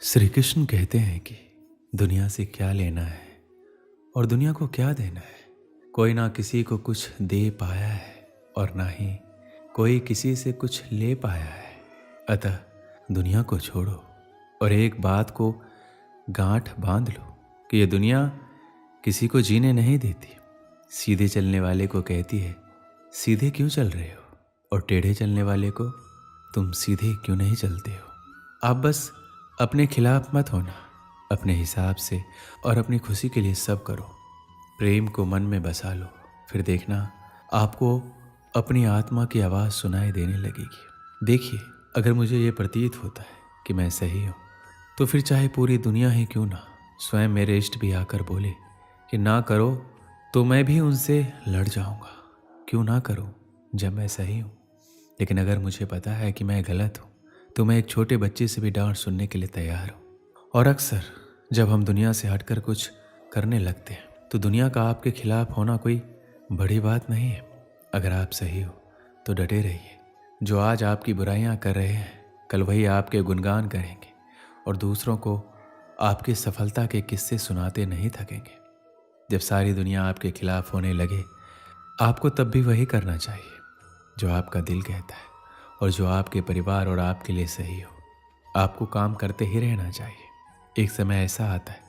श्री कृष्ण कहते हैं कि दुनिया से क्या लेना है और दुनिया को क्या देना है। कोई ना किसी को कुछ दे पाया है और ना ही कोई किसी से कुछ ले पाया है। अतः दुनिया को छोड़ो और एक बात को गांठ बांध लो कि यह दुनिया किसी को जीने नहीं देती। सीधे चलने वाले को कहती है सीधे क्यों चल रहे हो, और टेढ़े चलने वाले को तुम सीधे क्यों नहीं चलते हो। आप बस अपने खिलाफ मत होना, अपने हिसाब से और अपनी खुशी के लिए सब करो। प्रेम को मन में बसा लो, फिर देखना आपको अपनी आत्मा की आवाज़ सुनाई देने लगेगी। देखिए, अगर मुझे ये प्रतीत होता है कि मैं सही हूँ तो फिर चाहे पूरी दुनिया ही क्यों ना, स्वयं मेरे इष्ट भी आकर बोले कि ना करो तो मैं भी उनसे लड़ जाऊँगा। क्यों ना करूँ जब मैं सही हूँ। लेकिन अगर मुझे पता है कि मैं गलत हूँ तो मैं एक छोटे बच्चे से भी डांट सुनने के लिए तैयार हूँ। और अक्सर जब हम दुनिया से हटकर कुछ करने लगते हैं तो दुनिया का आपके खिलाफ होना कोई बड़ी बात नहीं है। अगर आप सही हो तो डटे रहिए। जो आज आपकी बुराइयां कर रहे हैं कल वही आपके गुणगान करेंगे और दूसरों को आपकी सफलता के किस्से सुनाते नहीं थकेंगे। जब सारी दुनिया आपके खिलाफ होने लगे आपको तब भी वही करना चाहिए जो आपका दिल कहता है और जो आपके परिवार और आपके लिए सही हो। आपको काम करते ही रहना चाहिए। एक समय ऐसा आता है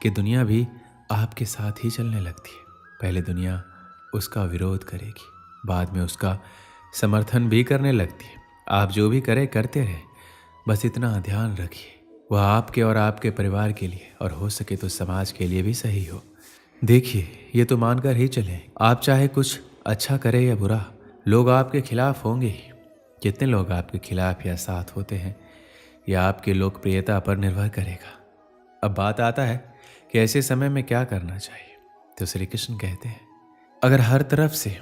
कि दुनिया भी आपके साथ ही चलने लगती है। पहले दुनिया उसका विरोध करेगी, बाद में उसका समर्थन भी करने लगती है। आप जो भी करें करते रहें, बस इतना ध्यान रखिए वह आपके और आपके परिवार के लिए और हो सके तो समाज के लिए भी सही हो। देखिए, ये तो मानकर ही चलें, आप चाहे कुछ अच्छा करें या बुरा, लोग आपके खिलाफ होंगे ही। कितने लोग आपके खिलाफ या साथ होते हैं या आपकी लोकप्रियता पर निर्भर करेगा। अब बात आता है कि ऐसे समय में क्या करना चाहिए। तो श्री कृष्ण कहते हैं अगर हर तरफ से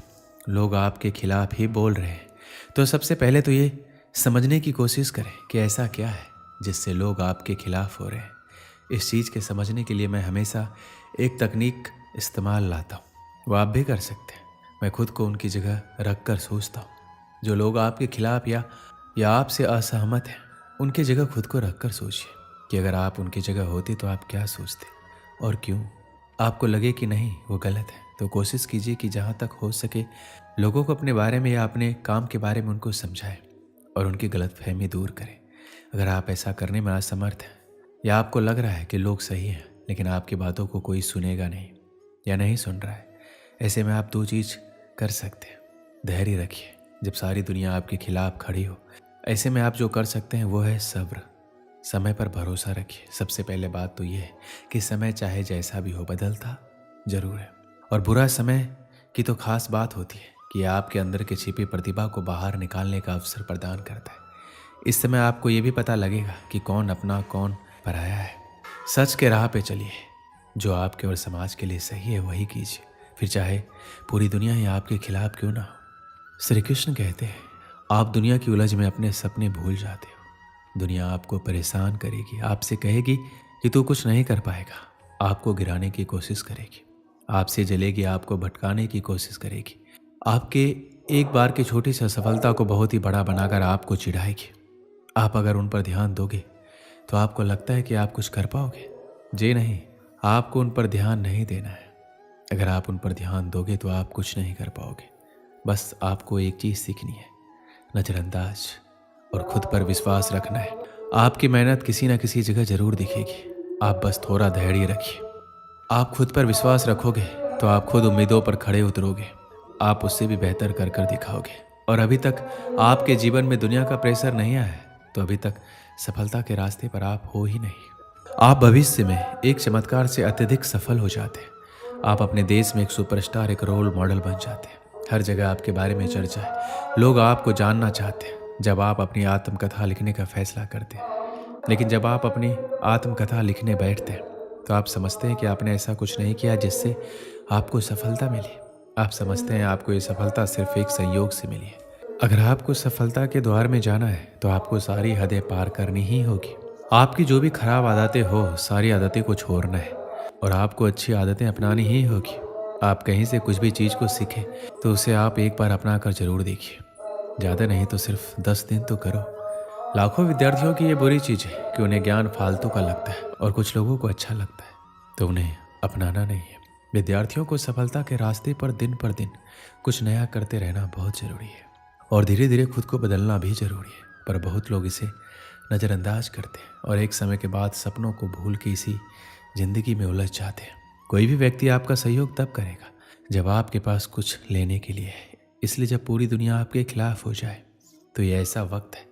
लोग आपके खिलाफ ही बोल रहे हैं तो सबसे पहले तो ये समझने की कोशिश करें कि ऐसा क्या है जिससे लोग आपके खिलाफ हो रहे हैं। इस चीज़ के समझने के लिए मैं हमेशा एक तकनीक इस्तेमाल लाता हूँ, वो आप भी कर सकते हैं। मैं खुद को उनकी जगह रख कर सोचता हूँ। जो लोग आपके खिलाफ या आपसे असहमत हैं उनकी जगह खुद को रख कर सोचिए कि अगर आप उनकी जगह होते तो आप क्या सोचते और क्यों। आपको लगे कि नहीं वो गलत है तो कोशिश कीजिए कि जहाँ तक हो सके लोगों को अपने बारे में या अपने काम के बारे में उनको समझाएं और उनकी गलतफहमी दूर करें। अगर आप ऐसा करने में असमर्थ हैं या आपको लग रहा है कि लोग सही हैं लेकिन आपकी बातों को कोई सुनेगा नहीं या नहीं सुन रहा है, ऐसे में आप दो चीज़ कर सकते हैं। धैर्य रखिए जब सारी दुनिया आपके खिलाफ खड़ी हो। ऐसे में आप जो कर सकते हैं वो है सब्र। समय पर भरोसा रखिए। सबसे पहले बात तो ये है कि समय चाहे जैसा भी हो बदलता जरूर है, और बुरा समय की तो खास बात होती है कि आपके अंदर की छिपी प्रतिभा को बाहर निकालने का अवसर प्रदान करता है। इस समय आपको ये भी पता लगेगा कि कौन अपना कौन पराया है। सच के राह पे चलिए, जो आपके और समाज के लिए सही है वही कीजिए, फिर चाहे पूरी दुनिया ही आपके खिलाफ क्यों ना हो। श्री कृष्ण कहते हैं आप दुनिया की उलझ में अपने सपने भूल जाते हो। दुनिया आपको परेशान करेगी, आपसे कहेगी कि तू कुछ नहीं कर पाएगा, आपको गिराने की कोशिश करेगी, आपसे जलेगी, आपको भटकाने की कोशिश करेगी, आपके एक बार की छोटी सी असफलता को बहुत ही बड़ा बनाकर आपको चिढ़ाएगी। आप अगर उन पर ध्यान दोगे तो आपको लगता है कि आप कुछ कर पाओगे। जी नहीं, आपको उन पर ध्यान नहीं देना है। अगर आप उन पर ध्यान दोगे तो आप कुछ नहीं कर पाओगे। बस आपको एक चीज़ सीखनी है, नज़रअंदाज और खुद पर विश्वास रखना है। आपकी मेहनत किसी न किसी जगह जरूर दिखेगी। आप बस थोड़ा धैर्य रखिए। आप खुद पर विश्वास रखोगे तो आप खुद उम्मीदों पर खड़े उतरोगे। आप उससे भी बेहतर कर कर दिखाओगे। और अभी तक आपके जीवन में दुनिया का प्रेशर नहीं आया है तो अभी तक सफलता के रास्ते पर आप हो ही नहीं। आप भविष्य में एक चमत्कार से अत्यधिक सफल हो जाते हैं। आप अपने देश में एक सुपरस्टार, एक रोल मॉडल बन जाते हैं। हर जगह आपके बारे में चर्चा है, लोग आपको जानना चाहते हैं। जब आप अपनी आत्मकथा लिखने का फैसला करते हैं, लेकिन जब आप अपनी आत्मकथा लिखने बैठते हैं तो आप समझते हैं कि आपने ऐसा कुछ नहीं किया जिससे आपको सफलता मिली। आप समझते हैं आपको ये सफलता सिर्फ एक संयोग से मिली है। अगर आपको सफलता के द्वार में जाना है तो आपको सारी हदें पार करनी ही होगी। आपकी जो भी खराब आदतें हो सारी आदतें को छोड़ना है और आपको अच्छी आदतें अपनानी ही होगी। आप कहीं से कुछ भी चीज़ को सीखें तो उसे आप एक बार अपना कर जरूर देखिए। ज़्यादा नहीं तो सिर्फ 10 दिन तो करो। लाखों विद्यार्थियों की ये बुरी चीज़ है कि उन्हें ज्ञान फालतू का लगता है और कुछ लोगों को अच्छा लगता है, तो उन्हें अपनाना नहीं है। विद्यार्थियों को सफलता के रास्ते पर दिन कुछ नया करते रहना बहुत ज़रूरी है और धीरे धीरे खुद को बदलना भी ज़रूरी है। पर बहुत लोग इसे नज़रअंदाज करते हैं और एक समय के बाद सपनों को भूल के इसी ज़िंदगी में उलझ जाते हैं। कोई भी व्यक्ति आपका सहयोग तब करेगा जब आपके पास कुछ लेने के लिए है। इसलिए जब पूरी दुनिया आपके खिलाफ हो जाए तो ये ऐसा वक्त है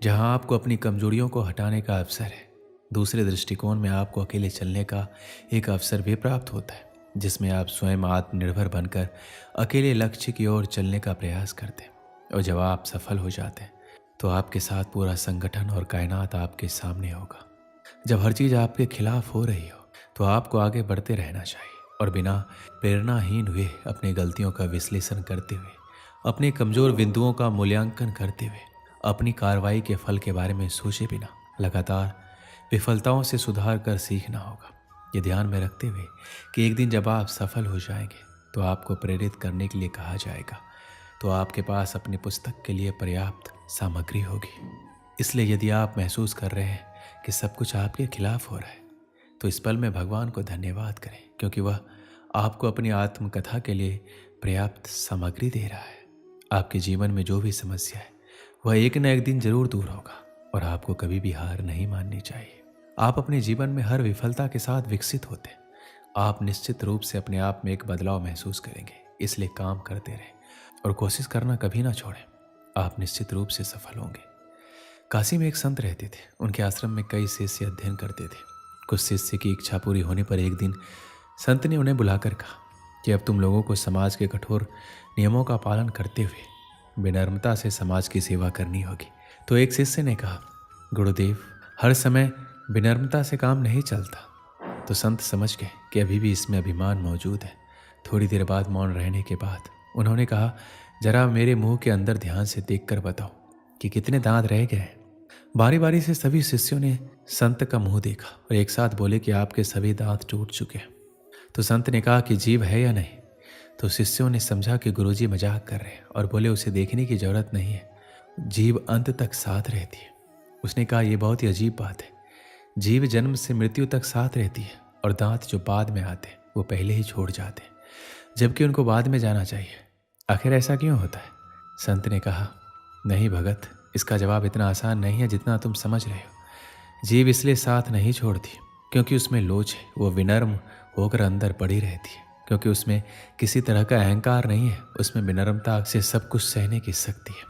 जहां आपको अपनी कमजोरियों को हटाने का अवसर है। दूसरे दृष्टिकोण में आपको अकेले चलने का एक अवसर भी प्राप्त होता है, जिसमें आप स्वयं आत्मनिर्भर बनकर अकेले लक्ष्य की ओर चलने का प्रयास करते हैं। और जब आप सफल हो जाते हैं तो आपके साथ पूरा संगठन और कायनात आपके सामने होगा। जब हर चीज़ आपके खिलाफ हो रही हो तो आपको आगे बढ़ते रहना चाहिए और बिना प्रेरणाहीन हुए अपनी गलतियों का विश्लेषण करते हुए, अपने कमज़ोर बिंदुओं का मूल्यांकन करते हुए, अपनी कार्रवाई के फल के बारे में सोचे बिना लगातार विफलताओं से सुधार कर सीखना होगा। ये ध्यान में रखते हुए कि एक दिन जब आप सफल हो जाएंगे तो आपको प्रेरित करने के लिए कहा जाएगा, तो आपके पास अपनी पुस्तक के लिए पर्याप्त सामग्री होगी। इसलिए यदि आप महसूस कर रहे हैं कि सब कुछ आपके खिलाफ हो रहा है तो इस पल में भगवान को धन्यवाद करें, क्योंकि वह आपको अपनी आत्मकथा के लिए पर्याप्त सामग्री दे रहा है। आपके जीवन में जो भी समस्या है वह एक न एक दिन जरूर दूर होगा और आपको कभी भी हार नहीं माननी चाहिए। आप अपने जीवन में हर विफलता के साथ विकसित होते हैं। आप निश्चित रूप से अपने आप में एक बदलाव महसूस करेंगे, इसलिए काम करते रहें और कोशिश करना कभी ना छोड़ें। आप निश्चित रूप से सफल होंगे। काशी में एक संत रहते थे। उनके आश्रम में कई शिष्य अध्ययन करते थे। कुछ शिष्य की इच्छा पूरी होने पर एक दिन संत ने उन्हें बुलाकर कहा कि अब तुम लोगों को समाज के कठोर नियमों का पालन करते हुए विनम्रता से समाज की सेवा करनी होगी। तो एक शिष्य ने कहा, गुरुदेव, हर समय विनम्रता से काम नहीं चलता। तो संत समझ गए कि अभी भी इसमें अभिमान मौजूद है। थोड़ी देर बाद मौन रहने के बाद उन्होंने कहा, जरा मेरे मुंह के अंदर ध्यान से देखकर बताओ कि कितने दांत रह गए हैं। बारी बारी से सभी शिष्यों ने संत का मुंह देखा और एक साथ बोले कि आपके सभी दांत टूट चुके हैं। तो संत ने कहा कि जीभ है या नहीं। तो शिष्यों ने समझा कि गुरुजी मजाक कर रहे हैं और बोले, उसे देखने की जरूरत नहीं है, जीभ अंत तक साथ रहती है। उसने कहा, यह बहुत ही अजीब बात है। जीभ जन्म से मृत्यु तक साथ रहती है और दांत जो बाद में आते हैं वो पहले ही छोड़ जाते हैं, जबकि उनको बाद में जाना चाहिए। आखिर ऐसा क्यों होता है? संत ने कहा, नहीं भगत, इसका जवाब इतना आसान नहीं है जितना तुम समझ रहे हो। जीभ इसलिए साथ नहीं छोड़ती क्योंकि उसमें लोच है। वो विनम्र होकर अंदर पड़ी रहती है क्योंकि उसमें किसी तरह का अहंकार नहीं है। उसमें विनम्रता से सब कुछ सहने की शक्ति है,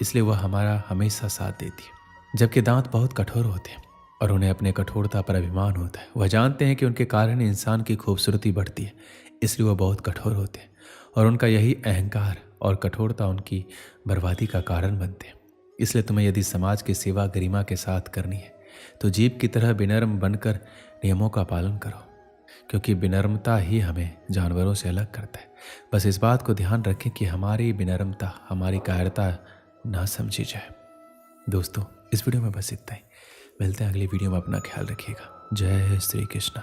इसलिए वह हमारा हमेशा साथ देती है। जबकि दांत बहुत कठोर होते हैं और उन्हें अपने कठोरता पर अभिमान होता है। वह जानते हैं कि उनके कारण इंसान की खूबसूरती बढ़ती है, इसलिए वह बहुत कठोर होते हैं और उनका यही अहंकार और कठोरता उनकी बर्बादी का कारण बनते हैं। इसलिए तुम्हें यदि समाज की सेवा गरिमा के साथ करनी है तो जीभ की तरह विनम्र बनकर नियमों का पालन करो, क्योंकि विनम्रता ही हमें जानवरों से अलग करता है। बस इस बात को ध्यान रखें कि हमारी विनम्रता हमारी कायरता ना समझी जाए। दोस्तों, इस वीडियो में बस इतना ही। मिलते हैं अगली वीडियो में। अपना ख्याल रखिएगा। जय श्री कृष्ण।